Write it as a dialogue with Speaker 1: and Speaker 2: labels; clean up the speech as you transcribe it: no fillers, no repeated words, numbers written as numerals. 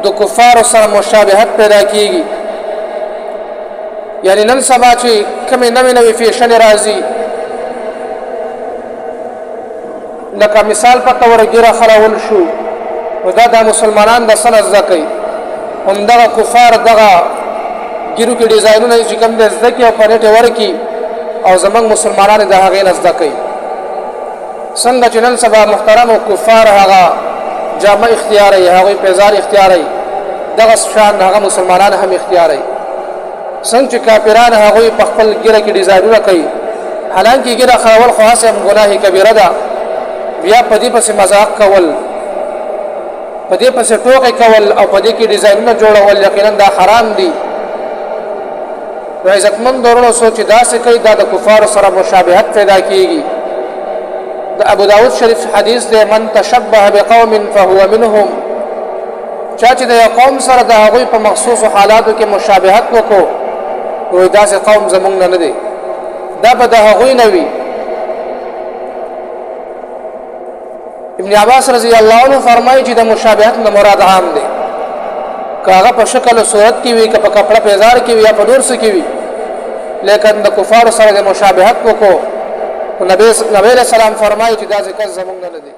Speaker 1: د کفار سره مشابهت پیدا کیږي. یعنی نن سبا چې کومې نوې فیشن راځي، لکه مثال په تور ګیره خلاول شو، نو دا د مسلمانان د سنت زده کوي، همدغه کفار دغه ګیرو کې ډیزاینونه چې کوم د زده کوي او په نیټ ورکي او زمونږ مسلمانان د هغې نه زده کوي. څنګه چې نن سبا محترم او کفار هغه جامه اختیاروي، هغوی پیزار اختیاروي، دغه شان هغه مسلمانان هم اختیاروي. څنګه چې کافران هغوی په خپل ګیره کې ډیزاینونه کوي، حالانکه ګیره خلاول خو هسې هم ګناه کبیره ده، بیا په دې پسې مذاق کول، په دې پسې ټوکې کول او په دې کې ډیزاینونه جوړول یقینا دا حرام دي. نو عزتمند ورونو سوچ داسې کوي، دا د کفارو سره مشابهت پیدا کیږي. د ابو داود شریف حدیث دی، من تشبه بقوم فهو منهم. چا چې د یو قوم سره د هغوی په مخصوصو حالاتو کې مشابهت وکړو، نو داسې قوم زمونږ نه دی، دا به د هغوی نه وي. ابن عباس رضی الله عنه فرمایي چې د مشابهت نه مراد عام دی، که هغه په شکل او صورت کې وي، که په کپړه پیزار کې وي یا په نور څه کې وي، لیکن د کفارو سره د مشابهت وکړو، نبی علیہ السلام فرمایي چې دا ذکر زمونږ نه دی.